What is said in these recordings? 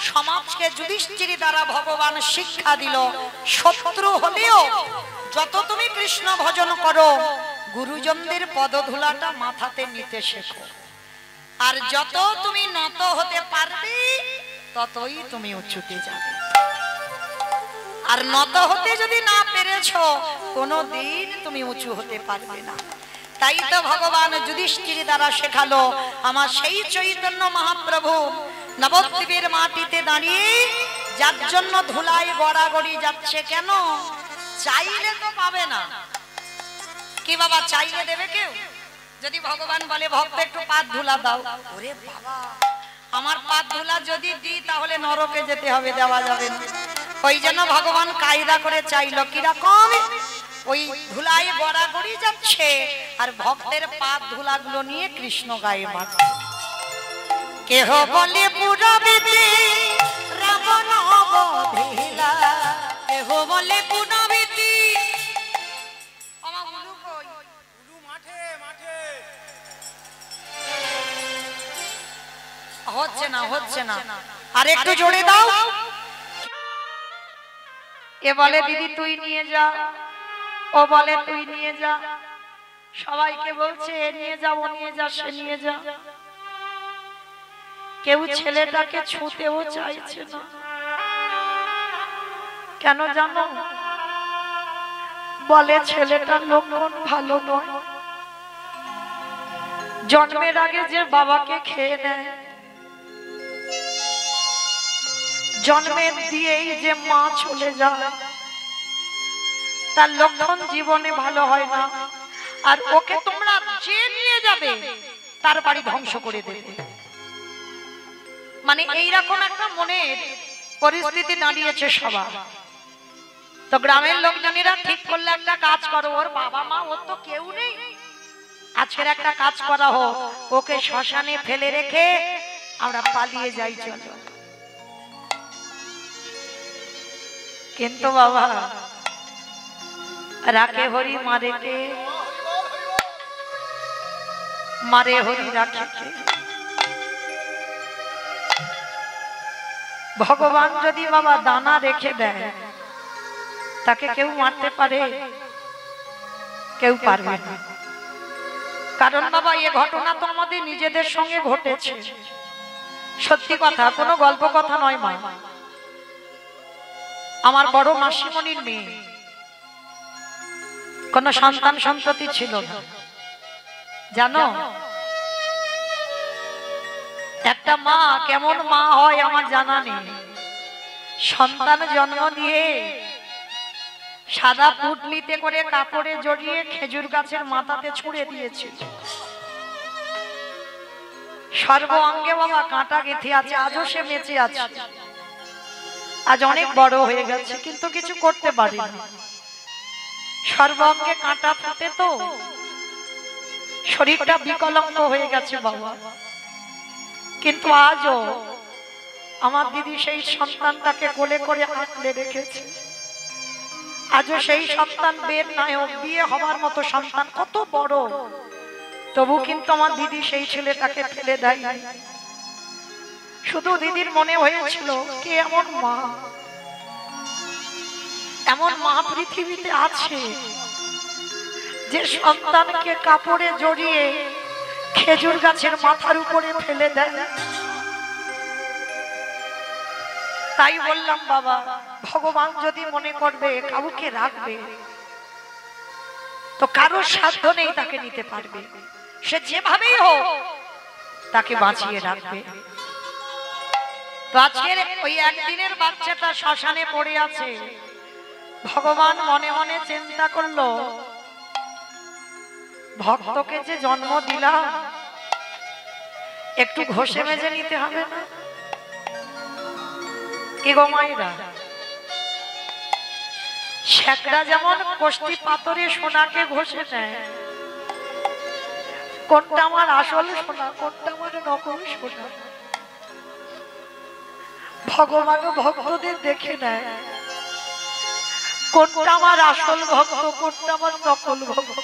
সমাজকে যুধিষ্ঠির দ্বারা ভগবান শিক্ষা দিল, শত্রু হলেও যত তুমি কৃষ্ণ ভজন করো গুরুজনদের পদধূলাটা মাথাতে নিতে শেখো, আর যত তুমি নত হতে পারবে ততই তুমি উচ্চতে যাবে। আর নত হতে যদি না পেরেছো কোনোদিন তুমি উঁচু হতে পারবে না। তাই তো ভগবান যুধিষ্ঠির দ্বারা শেখালো। আমার সেই চৈতন্য মহাপ্রভু নবদ্বীপের মাটিতে দাঁড়িয়ে যার জন্য ধুলায় গড়াগড়ি যাচ্ছে, কেন? চাইলে তো পাবে না। কি বাবা চাইলে দেবে কেউ? যদি ভগবান বলে ভক্ত একটু পাদ ধুলা দাও, ওরে বাবা আমার পাদ ধুলা যদি দিই তাহলে নরকে যেতে হবে, দেওয়া যাবে না। ওই জন্য ভগবান কায়দা করে চাইলো, কিরকম? ওই ধুলায় গড়াগড়ি যাচ্ছে আর ভক্তের পাদ ধুলাগুলো নিয়ে কৃষ্ণ গায়ে মাখছে। কেহ বলে পুরবিতে রাবণ অবধিলা, কেহ বলে পুরবিতে হচ্ছে না, হচ্ছে না, আর একটু জোরে দাও। এ বলে দিদি তুই নিয়ে যা, ও বলে তুই নিয়ে যা, সবাইকে বলছে এ নিয়ে যা, ও নিয়ে যা, সে নিয়ে যা। কেউ ছেলেটাকে ছুঁতেও চাইছে না। কেন জানো? বলে ছেলেটার লক্ষণ ভালো নয়। জন্মের আগে যে বাবাকে খেয়ে নেয়, জন্মের দিয়েই যে মা চলে যায়, তার লক্ষণ জীবনে ভালো হয় না। আর ওকে তোমরা যে নিয়ে যাবে তার বাড়ি ধ্বংস করে দেবে। মানে এইরকম একটা মনের পরিস্থিতি দাঁড়িয়েছে সবার। তো গ্রামের লোকজনেরা ঠিক করলে একটা কাজ করো, ওর বাবা মা ওর তো কেউ নেই, আজকের একটা কাজ করা হোক, ওকে শ্মশানে ফেলে রেখে আমরা পালিয়ে যাই, চলো। কিন্তু বাবা রাখে হরি মারে কে, মারে হরি রাখে কে? ভগবান যদি বাবা দানা রেখে দেয় তাকে কেউ মারতে পারে? কেউ পারবে না। কারণ বাবা এই ঘটনা তো আমাদের নিজেদের সঙ্গে ঘটেছে, সত্যি কথা, কোনো গল্প কথা নয় মা। আমার বড় মাসিমণির মেয়ে, কোন সন্তান সন্ততি ছিল না, জানো? একটা মা কেমন মা হয় আমার জানা নেই। সন্তান জন্ম দিয়ে সাদা পুটলিতে করে কাপড়ে জড়িয়ে খেজুর গাছের মাথাতে ছুঁড়ে দিয়েছিল। সর্ব অঙ্গে বাবা কাঁটা গেঁথে আছে, আজও সে বেঁচে আছে। আজ অনেক বড় হয়ে গেছে কিন্তু কিছু করতে পারি না। সর্ব অঙ্গে কাঁটা ফুটে তো শরীরটা বিকলাঙ্গ হয়ে গেছে বাবা। কিন্তু আজও আমার দিদি সেই সন্তানটাকে কোলে করে আঁকড়ে রেখেছে। আজও সেই সন্তান বের নায়ক, বিয়ে হবার মতো সন্তান, কত বড়, তবু কিন্তু আমার দিদি সেই ছেলেটাকে ফেলে দেয়। শুধু দিদির মনে হয়েছিল কে এমন মা, এমন মা পৃথিবীতে আছে যে সন্তানকে কাপড়ে জড়িয়ে খেজুর গাছের মাথার উপরে ফেলে দেয়। তাই বললাম বাবা, ভগবান যদি মনে করবে কাউকে রাখবে তো কারোর সাধ্য নেই তাকে নিতে পারবে। সে যেভাবেই হোক তাকে বাঁচিয়ে রাখবে। তো আজকের ওই একদিনের বাচ্চাটা শ্মশানে পড়ে আছে। ভগবান মনে মনে চিন্তা করলো, ভক্তকে যে জন্ম দিলাম একটু ঘষে মেজে নিতে হবে না? কি গো মায়েরা, শেখরা যেমন কষ্টি পাথরে সোনাকে ঘষে নেয়, কোনটা আমার আসল সোনা, কোনটা আমার নকল সোনা, ভগবান ভক্তদের দেখে নেয় কোনটা আমার আসল ভক্ত, কোনটা আমার নকল ভক্ত।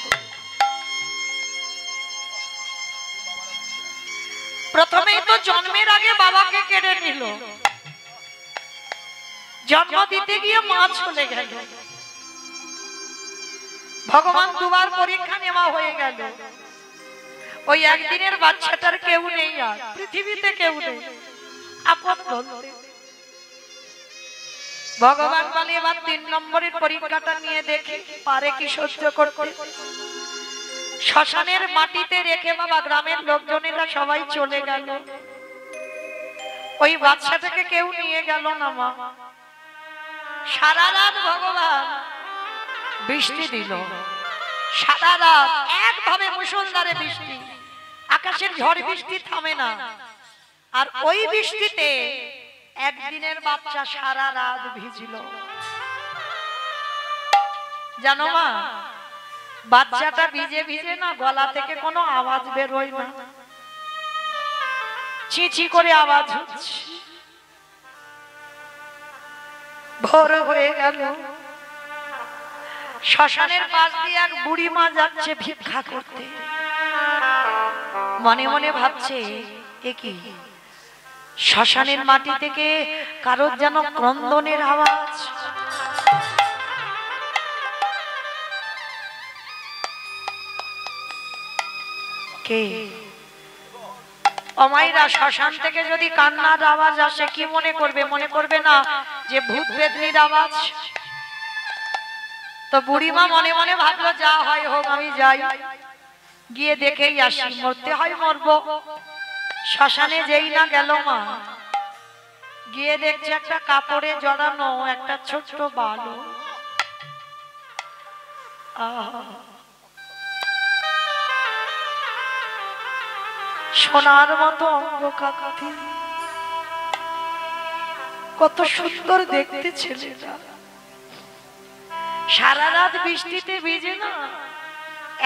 প্রথমেই তো জন্মের আগে বাবাকে কেড়ে নিল, জন্ম দিতে গিয়ে মা চলে গেল, ভগবান দুবার পরীক্ষা নেওয়া হয়ে গেল, ওই একদিনের বাচ্চাটার কেউ নেই, আর পৃথিবীতে কেউ নেই আপন বলতে। ভগবান বলে এবার 3 নম্বরের পরীক্ষাটা নিয়ে দেখে পারে কি সহ্য করতে। শ্মশানের মাটিতে রেখে বাবা গ্রামের লোকজনেরা সবাই চলে গেল, ওই বাচ্চাটাকে কেউ নিয়ে গেল না মা। সারা রাত ভগবান বৃষ্টি দিল, সারা রাত একভাবে মুষলধারে বৃষ্টি, আকাশের ঝড় বৃষ্টি থামে না। আর ওই বৃষ্টিতে একদিনের বাচ্চা সারা রাত ভিজল। জানো মা, বাচ্চাটা ভিজে ভিজে না গলা থেকে কোনো আওয়াজ বেরোয় না, চিচি করে আওয়াজ হচ্ছে। ভোর হয়ে গেল, শ্মশানের পাশ দিয়ে এক বুড়ি মা যাচ্ছে ভিক্ষা করতে। মনে মনে ভাবছে এ কি, শ্মশানের মাটি থেকে কারোর যেন ক্রন্দনের আওয়াজ। কে? অমাইরা শ্মশান থেকে যদি কান্নার আওয়াজ আসে কি মনে করবে? মনে করবে না যে ভূত বেদনির আওয়াজ? তো বুড়িমা মনে মনে ভাবলো যা হয় হোক, আমি যাই, গিয়ে দেখেই আসি, মরতে হয় মরবো। শ্মশানে যেই না গেল মা, গিয়ে দেখছে একটা কাপড়ে জড়ানো একটা ছোট্ট বালক। সোনার মতো অঙ্গ কাকাতি, কত সুন্দর দেখতে ছেলেটা। সারা রাত বৃষ্টিতে ভিজে না,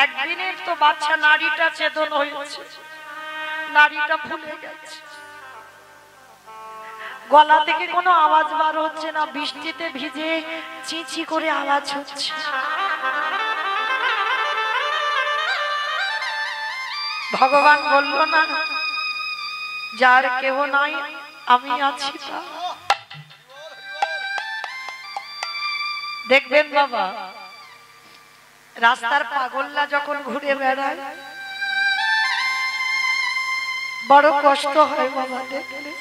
একদিনের তো বাচ্চা, নাড়িটা ছেদন হয়েছে, নাড়িটা ফুলে গেছে, গলা থেকে কোনো আওয়াজ বার হচ্ছে না, বৃষ্টিতে ভিজে চিচি করে আওয়াজ হচ্ছে। ভগবান বলল না, যার কেউ নাই আমি আছি। দেখবেন বাবা, রাস্তার পাগলরা যখন ঘুরে বেড়ায় বড় কষ্ট হয় বাবা দেখলে।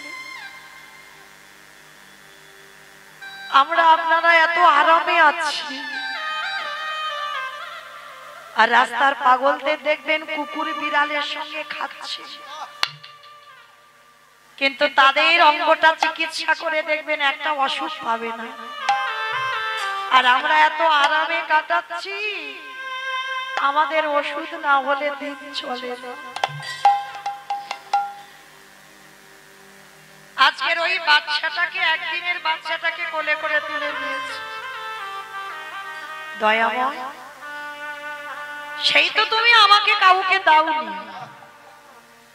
আমরা আপনারা এত আরামে আছি, আর রাস্তার পাগলদের দেখবেন কুকুর বিড়ালের সঙ্গে খাচ্ছে, কিন্তু তাদের অঙ্গটা চিকিৎসা করে দেখবেন একটা অসুখ পাবে না। আর আমরা এত আরামে কাটাচ্ছি, আমাদের ওষুধ না হলে দিন চলে না। আজকের ওই বাচ্চাটাকে, একদিনের বাচ্চাটাকে কোলে করে তুলে নিয়েছে দয়াময়। সেই তো তুমি আমাকে কাউকে দাওনি,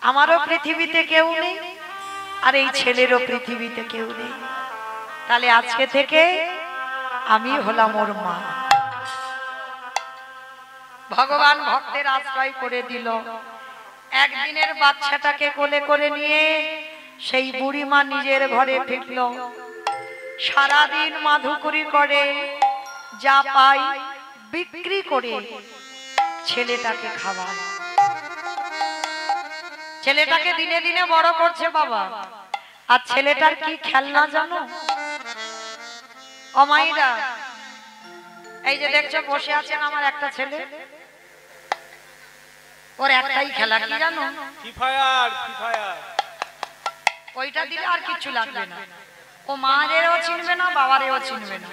আমারও পৃথিবীতে কেউ নেই, আর এই ছেলেরও পৃথিবীতে কেউ নেই। তাহলে আজকে থেকে আমি হলাম ওর মা। ভগবান ভক্তের আশ্রয় করে দিল। একদিনের বাচ্চাটাকে কোলে করে নিয়ে সেই বুড়ি মা নিজের ঘরে ফিরল। সারাদিন মাধুকরি করে, যা পাই বিক্রি করে ছেলেটাকে খাওয়ায়। ছেলেটাকে দিনে দিনে বড় করছে বাবা। আর ছেলেটার কি খেলনা জানো অমাইরা? এই যে দেখছো বসে আছেন আমার একটা ছেলে, ওর একটাই খেলা, কি জানো? Free fire. ওইটা দিলে আর কিছু লাগবে না, ও মায়েরও চিনবে না, বাবারেও চিনবে না।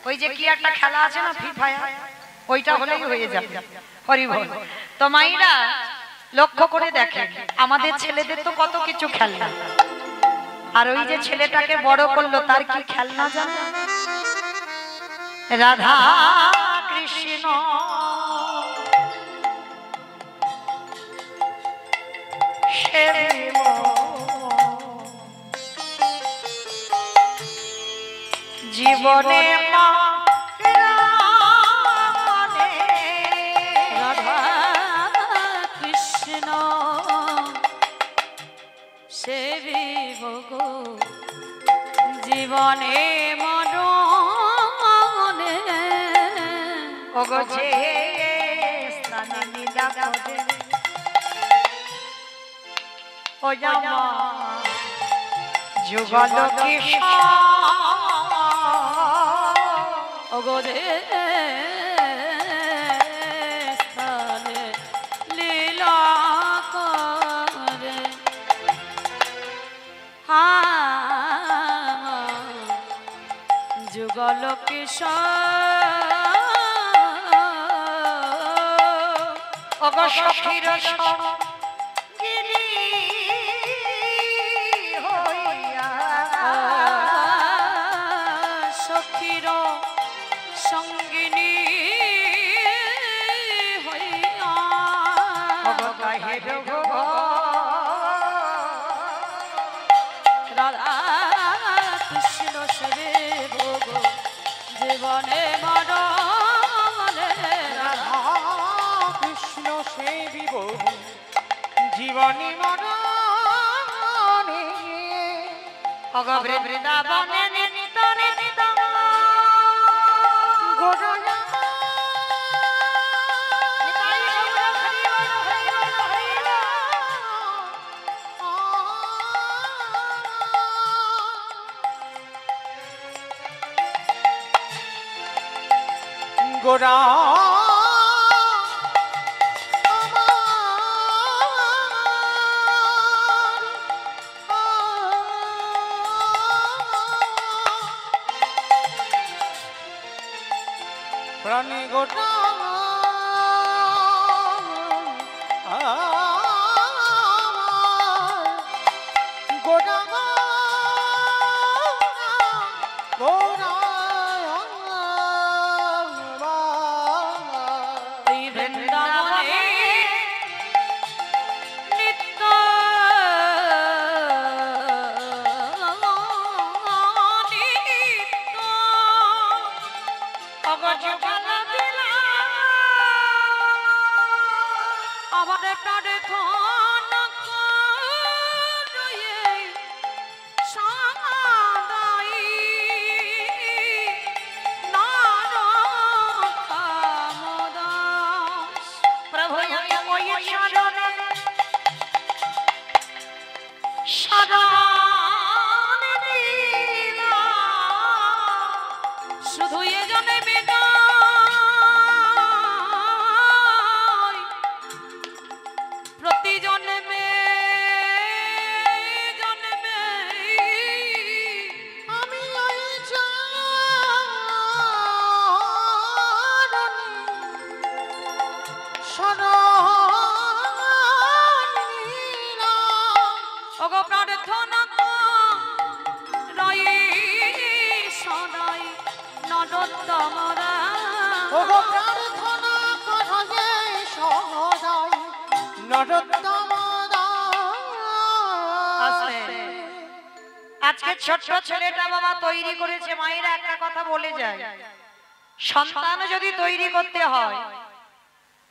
ওই যে কি একটা খেলা আছে না ফ্রি ফায়ার, ওইটা হলেই হয়ে যাবে। হরি বল। তো মাইরা লক্ষ্য করে দেখেন, আমাদের ছেলেদের তো কত কিছু খেলনা, আর ওই যে ছেলেটাকে বড় করলো তার কি খেলনা জানো? রাধা কৃষ্ণ জীবনে মা রাধা কৃষ্ণ জীবনে মরণে ওগো যে স্থানে নিরাপদে ও জামা যুগল কিশোর ওগো যে স্থানে লীলা করে যুগল কিশোর ওগো সখীর সঙ্গিনী হইয়া সখীর সঙ্গিনী হইয়া ওগো গাহের গো রাধা কৃষ্ণ সেবে ভোগ জীবনে মরণে রাধা কৃষ্ণ সেবিব জীবনী মরণে ওগো বৃন্দাবনে নিত্য নিত্য গোরা গোরা প্রাণী গোটা গোটা গোরা ওই বৃন্দাবনে নিত্য নিত্য ওগো যুগল দিলা আমার প্রাণে ধন করে সাদাই নারকামদাস প্রভু ওই শরণে শরণ দিলা শুধু এ জন্মে নয় প্রতি জন্মে জন্মে আমি ওই চরণ শরণ নিলাম। ওগো প্রার্থনা রই সদাই নরোত্তম ওগো প্রার্থনা করো যে সদাই নরোত্তম আস্তে। আজকে ছোট্ট ছেলেটা বাবা তৈরি করেছে, মায়েরা একটা কথা বলে যায়, সন্তান যদি তৈরি করতে হয়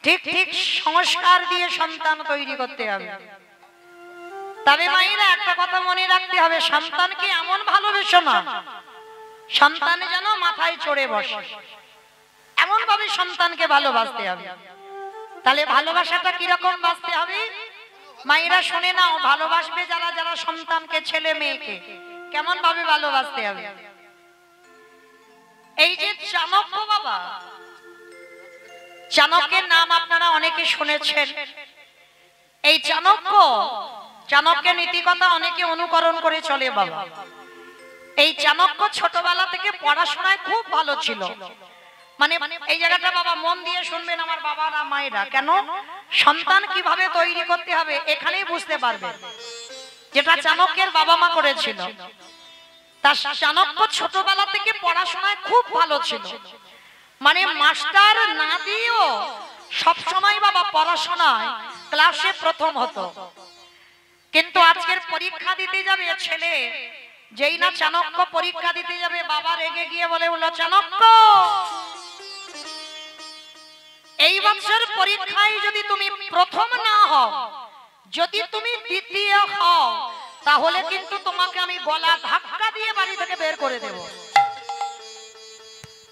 ঠিক ঠিক সংস্কার দিয়ে সন্তান তৈরি করতে হবে। তবে মায়েরা একটা কথা মনে রাখতে হবে, সন্তানকে এমন ভালোবেসো না সন্তান যেন মাথায় চড়ে বসে, এমন ভাবে সন্তানকে ভালোবাসতে হবে। তাহলে ভালোবাসাটা কিরকম বাসতে হবে মায়েরা শুনে নাও, ভালোবাসবে যারা যারা সন্তানকে, ছেলে মেয়েকে কেমন ভাবে ভালোবাসতে হবে। এই যে চাণক্য বাবা, চাণক্যের নাম আপনারা অনেকে শুনেছেন। এই চাণক্যের নীতিকথা অনেকে অনুকরণ করে চলে বাবা। এই চাণক্য ছোটবেলা থেকে পড়াশোনায় খুব ভালো ছিল। মানে এই জায়গাটা বাবা মন দিয়ে শুনবেন আমার বাবারা মায়েরা, কেন সন্তান কিভাবে তৈরি করতে হবে এখানেই বুঝতে পারবে, যেটা চাণক্যের বাবা মা করেছিল। তার চাণক্য ছোটবেলা থেকে পড়াশোনায় খুব ভালো ছিল, মানে মাস্টার না দিয়েও সব সময় বাবা পড়াশোনায় ক্লাসে প্রথম হতো। কিন্তু আজকের পরীক্ষা দিতে যাবে ছেলে, যেই না চাণক্য পরীক্ষা দিতে যাবে বাবা রেগে গিয়ে বলে বলল, চাণক্য এই বছর পরীক্ষায় যদি তুমি প্রথম না হও, যদি তুমি দ্বিতীয় হও, তাহলে কিন্তু তোমাকে আমি গলা ধাক্কা দিয়ে বাড়ি থেকে বের করে দেব।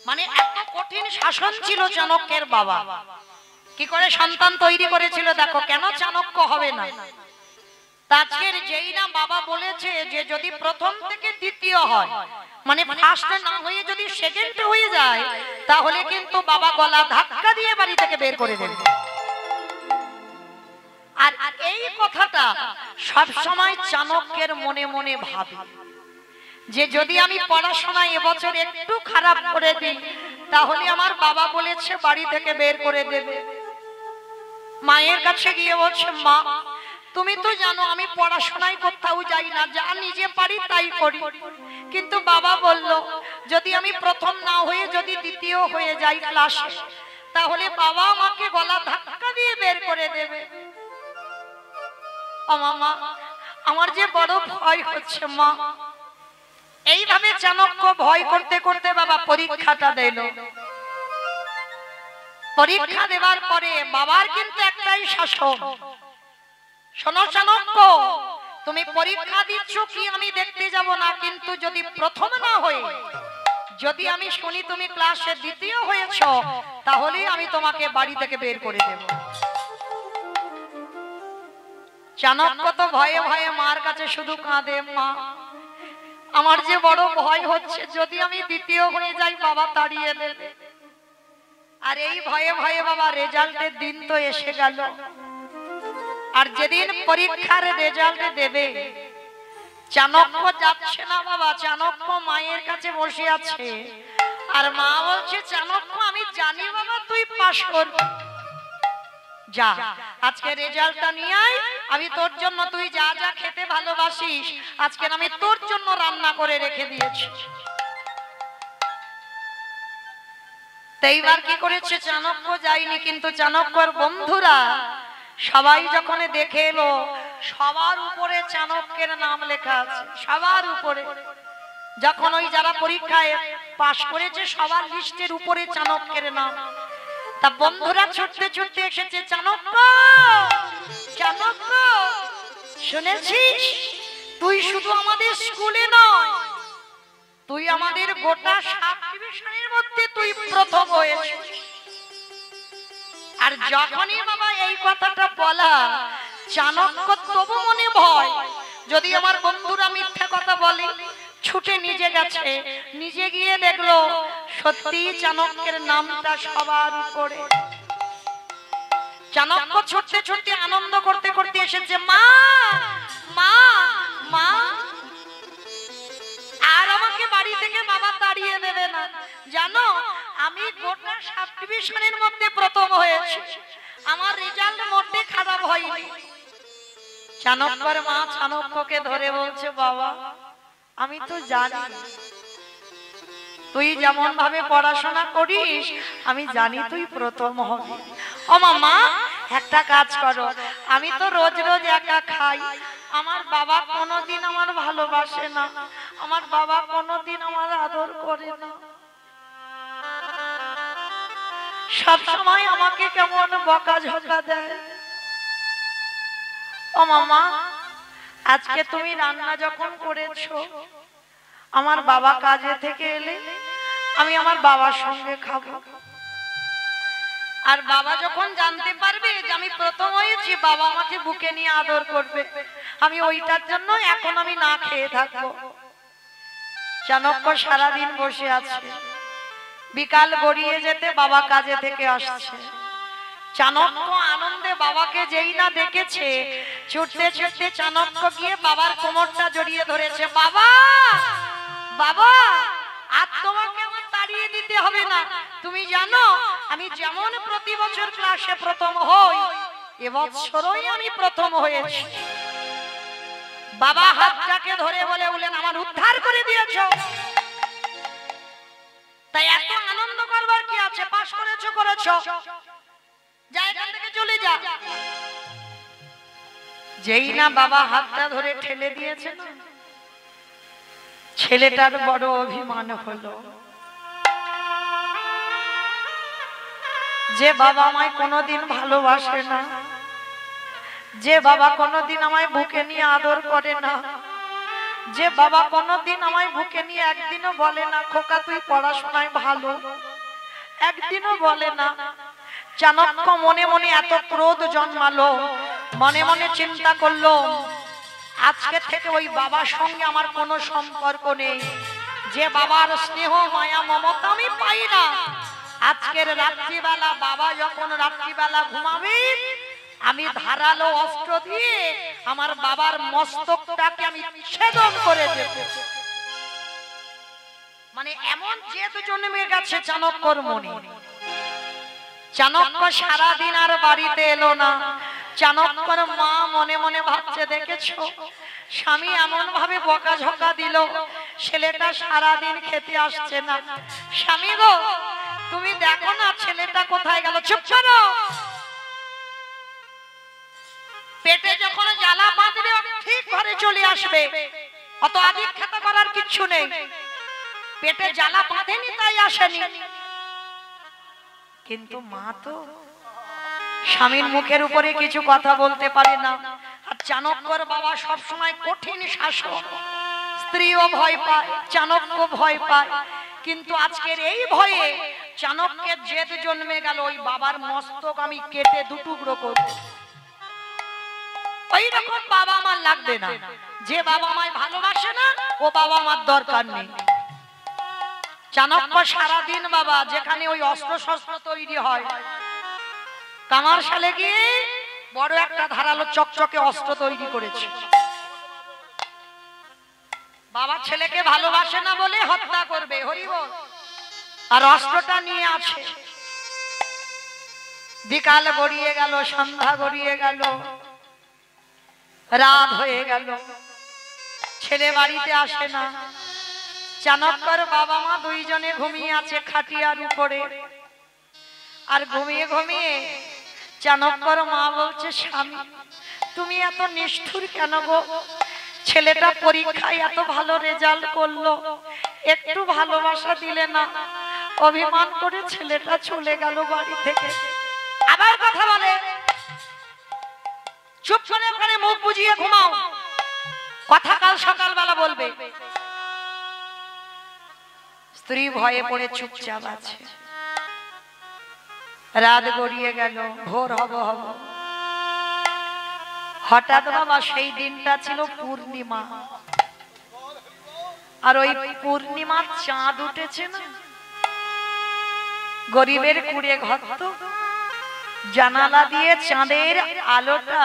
মানে এত কঠিন শাসন ছিল চাণক্যের বাবা। কি করে সন্তান তৈরি করেছিল দেখো, কেন চাণক্য হবে না। আজকের যেই না বাবা বলেছে যে যদি প্রথম থেকে দ্বিতীয় হয়, মানে ফার্স্ট না হয়ে যদি সেকেন্ড হয়ে যায়, তাহলে কিন্তু বাবা গলা ধাক্কা দিয়ে বাড়ি থেকে বের করে দেবে। আর এই কথাটা সব সময় চাণক্যের মনে মনে ভাবে যে যদি আমি পড়াশোনায় এবছর একটু খারাপ করে দিই, তাহলে আমার বাবা বলেছে বাড়ি থেকে বের করে দেবে। মায়ের কাছে গিয়ে বলছে, মা তুমি তো জানো আমি পড়াশোনায় কোথাও যাই না, যা নিজে পারি তাই করি, কিন্তু বাবা বলল যদি আমি প্রথম না হয়ে যদি দ্বিতীয় হয়ে যাই ক্লাসে, তাহলে বাবা আমাকে গলা ধাক্কা দিয়ে বের করে দেবে। মা আমার যে বড় ভয় হচ্ছে মা। এইভাবে চাণক্য ভয় করতে করতে বাবা পরীক্ষাটা দিল। পরীক্ষা দেওয়ার পরে বাবার কিন্তু একটাই শাসন, শোনো চাণক্য তুমি পরীক্ষা দিচ্ছ কি আমি দেখতে যাব না, কিন্তু যদি প্রথম না হয়ে যদি আমি শুনি তুমি ক্লাসে দ্বিতীয় হয়েছ, তাহলে আমি তোমাকে বাড়ি থেকে বের করে দেব। চাণক্য তো ভয়ে ভয়ে মার কাছে শুধু কাঁদে, মা আমার যে বড় ভয় হচ্ছে যদি আমি দ্বিতীয় হয়ে যাই বাবা তাড়িয়ে দেবে। আর এই ভয়ে ভয়ে বাবা রেজাল্টের দিন তো এসে গেল। আর যেদিন পরীক্ষার রেজাল্ট দেবে চাণক্য যাচ্ছে না বাবা, চাণক্য মায়ের কাছে বসে আছে। আর মা বলছে, চাণক্য আমি জানি বাবা তুই পাস করবি, যা আজকে রেজাল্টটা নিয়ে আয়, আমি তোর জন্য তুই যা যা খেতে ভালোবাসিস আজকে আমি তোর জন্য রান্না করে রেখে দিয়েছি। এইবার কি করেছে চাণক্য যায়নি, কিন্তু চাণক্যর বন্ধুরা সবাই যখন দেখে এলো সবার উপরে চাণক্যের নাম লেখা আছে, সবার উপরে। যখন ওই যারা পরীক্ষায় পাশ করেছে সবার লিস্টের উপরে চাণক্যের নাম। তা বন্ধুরা ছুটতে ছুটতে এসেছে, চাণক্য চাণক্য শুনেছিস তুই শুধু আমাদের স্কুলে নয়, তুই আমাদের গোটা সাব ডিভিশনের মধ্যে তুই প্রথম হয়েছিস। আর যখনই বাবা এই কথাটা বলা, চাণক্য তবু মনে ভয় যদি আমার বন্ধুরা মিথ্যা কথা বলে, ছুটে নিজে গেছে, নিজে গিয়ে দেখলো সত্যি চাণক্যের নামটা সবার উপরে। চাণক্য ছুটতে ছুটতে আনন্দ করতে করতে এসেছে, মা মা মা আর আমাকে বাড়ি থেকে বাবা তাড়িয়ে দেবে না, জানো আমি গোটা সাব ডিভিশনের মধ্যে প্রথম হয়েছি, আমার রেজাল্ট মোটে খারাপ হয়নি। চাণক্যর মা চাণক্যকে ধরে বলছে, বাবা আমি তো জানি তুই যেমন ভাবে পড়াশোনা করিস আমি জানি তুই প্রথম হবি। ও মা একটা কাজ করো, আমি তো রোজ রোজ একা খাই, আমার বাবা কোনোদিন আমার ভালোবাসে না, আমার বাবা কোনোদিন আমার আদর করে না, সব সময় আমাকে কেমন বকাঝকা দেয়। ও মামা আজকে তুমি রান্না যখন করেছো, আমার বাবা কাজে থেকে এলে আমি আমার বাবার সঙ্গে খাবো। আর বাবা যখন জানতে পারবে যে আমি প্রথম হয়েছি, বাবা আমাকে বুকে নিয়ে আদর করবে, আমি ওইটার জন্য এখন আমি না খেয়ে থাকবো। চাণক্য সারাদিন বসে আছে, বিকাল গড়িয়ে যেতে বাবা কাজে থেকে আসছে। চাণক্য আনন্দে বাবাকে যেই না দেখেছে, ছুটতে ছুটতে চাণক্য গিয়ে বাবার কোমরটা জড়িয়ে ধরেছে, বাবা বাবা আর তোমাকে আমার তাড়িয়ে দিতে হবে না, তুমি জানো আমি যেমন প্রতি বছর ক্লাসে প্রথম হই, এবছরই আমি প্রথম হয়েছি। বাবা হাতটাকে ধরে বলে বলেন, আমার উদ্ধার করে দিয়েছো, তাই এত আনন্দ করবার কি আছে, পাস করেছো করেছো, যা এখান থেকে চলে যা। যেই না বাবা হাতটা ধরে ঠেলে দিয়েছে, ছেলেটার বড় অভিমান হলো যে বাবা আমায় কোনোদিন ভালোবাসে না, যে বাবা কোনোদিন আমায় বুকে নিয়ে আদর করে না, যে বাবা কোনোদিন আমায় বুকে নিয়ে একদিনও বলে না খোকা তুই পড়াশোনায় ভালো, একদিনও বলে না। চাণক্য মনে মনে এত ক্রোধ জন্মালো, মনে মনে চিন্তা করলো আজকে থেকে ওই বাবার সঙ্গে আমার কোনো সম্পর্ক নেই। যে বাবার স্নেহ মায়া মমতা আমি পাই না, আজকের রাত্রিবেলা বাবা যখন রাত্রিবেলা ঘুমাবে আমি ধারালো অস্ত্র দিয়ে আমার বাবার মস্তকটাকে আমি ছেদন করে দেব। মানে এমন জেদ জন্মে গেছে চাণক্যর মনে। চাণক্য সারাদিন আর বাড়িতে এলো না। চাণক্যর মা মনে মনে ভাবছে দেখেছো স্বামী এমন ভাবে বকাঝকা দিল, ছেলেটা সারাদিন খেতে আসছে না। স্বামী গো তুমি দেখো না ছেলেটা কোথায় গেল। চুপ করো, পেটে যখন জ্বালা বাঁধবে ঠিক ঘরে চলে আসবে, অত আদিক্ষেপ করার কিচ্ছু নেই। পেটে জ্বালা বাঁধেনি তাই আসেনি। কিন্তু মা তো স্বামীর মুখের উপরে কিছু কথা বলতে পারে না। আর চাণক্যর বাবা সব সময় কঠিন শাসক, স্ত্রীও ভয় পায়, চাণক্য ভয় পায়। কিন্তু আজকের এই ভয়ে চাণক্যের জেদ জন্মে গেল ওই বাবার মস্তক আমি কেটে দুটুকরো করব। ওই রকম বাবা আমার লাগবে না। যে বাবা আমায় ভালোবাসে না ও বাবা আমার দরকার নেই। চাণক্য সারাদিন বাবা যেখানে ওই অস্ত্র শস্ত্র তৈরি হয় কামারশালে গিয়ে বড় একটা ধারালো চকচকে অস্ত্র তৈরি করেছে। বাবা ছেলেকে ভালোবাসে না বলে হত্যা করবে, হরিবল। আর অস্ত্রটা নিয়ে আছে। বিকাল গড়িয়ে গেল, সন্ধ্যা গড়িয়ে গেল, রাত হয়ে গেল, ছেলে বাড়িতে আসে না। চাণক্যর বাবা মা দুইজনে ঘুমিয়ে আছে খাটিয়ার উপরে। আর ঘুমিয়ে ঘুমিয়ে চাণক্যর মা বলছে স্বামী তুমি এত নিষ্ঠুর কেন গো? ছেলেটা পরীক্ষায় এত ভালো রেজাল্ট করলো, একটু ভালোবাসা দিলে না, অভিমান করে ছেলেটা চলে গেল বাড়ি থেকে। আবার কথা বলে, চুপ করে ওখানে মুখ বুজিয়ে ঘুমাও, কথা কাল সকালবেলা বলবে। স্ত্রী ভয়ে পড়ে চুপচাপ আছে। রাত গড়িয়ে গেল, ভোর হব হব। হঠাৎ বাবা সেই দিনটা ছিল পূর্ণিমা। আর ওই পূর্ণিমার চাঁদ উঠেছে না, গরিবের কুড়ে ঘর তো, জানালা দিয়ে চাঁদের আলোটা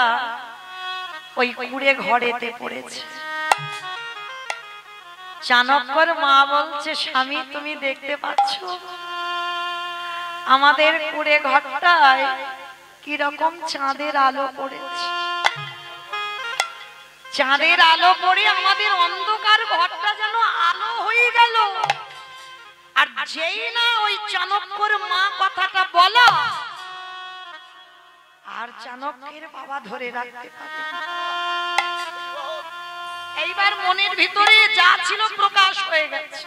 ওই কুড়ে ঘরেতে পড়েছে। চাণক্যর মা বলছে স্বামী তুমি দেখতে পাচ্ছ আমাদের কুড়ে ঘরটায় কি রকম চাঁদের আলো পড়েছে। চাঁদের আলো পড়ে আমাদের অন্ধকার ঘরটা যেন আলো হয়ে গেল। আর যেই না ওই চাণক্যর মা কথাটা বলা, আর চাণক্যের বাবা ধরে রাখতে পারে। এইবার মনের ভিতরে যা ছিল প্রকাশ হয়ে গেছে।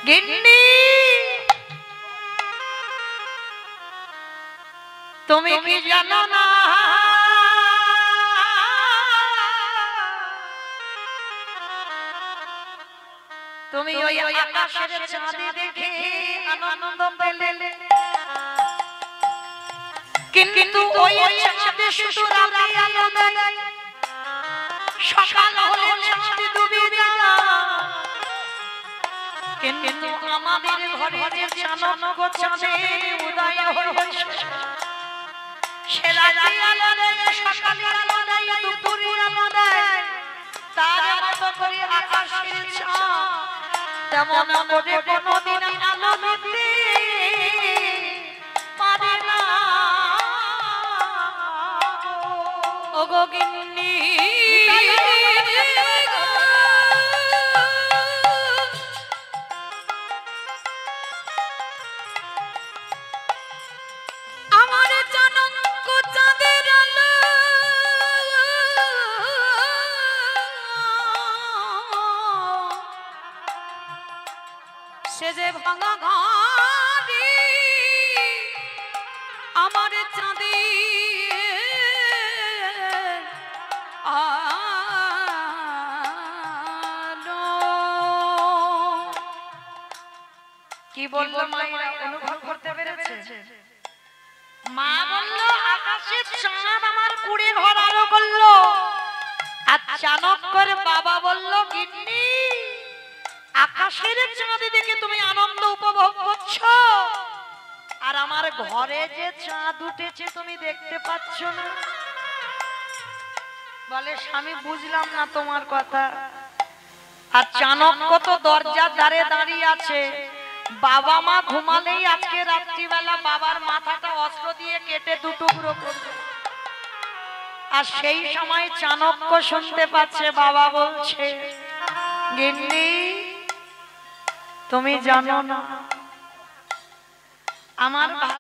গিন্নি তুমি কি জানো না তুমি ওই আকাশের চাঁদ দেখে আনন্দ পেলে, কিন্তু ওই চাঁদে শুধু রাতে আলো দেয়, সকাল হলে চাঁদ ডুবে যায়। কিন্তু আমাদের ঘরে যে চাণক্য চাঁদের উদয় হয়েছে, সে রাতে আলো দেয়, সকালে আলো দেয়, দুপুরে আলো দেয়। তার মতো করে আকাশের চাঁদ তেমন করে কোনদিন আলো দিতে পারে না। ওগো গিন্নি আমার চাণক্য চাঁদের আলো সে যে ভাঙা ঘাড়ি আমার চাঁদে বললো মায়েরা অনুভব করতে পেরেছে? মা বললো আকাশের চাঁদ আমার কুড়ে ঘর আলো করলো। আর চাণক্যের বাবা বলল গিন্নি আকাশের চাঁদ দেখে তুমি আনন্দ উপভোগ করছো, আর আমার ঘরে যে চাঁদ উঠেছে তুমি দেখতে পাচ্ছ না। বলে স্বামী বুঝলাম না তোমার কথা। আর চাণক্য তো দরজার ধারে দাঁড়িয়ে আছে। বাবা মা ঘুমালেই আজকে রাত্রিবেলা বাবার মাথাটা অস্ত্র দিয়ে কেটে দুটুকরো করবে। আর সেই সময় চাণক্য শুনতে পাচ্ছে বাবা বলছে গিন্নি তুমি জানো না আমার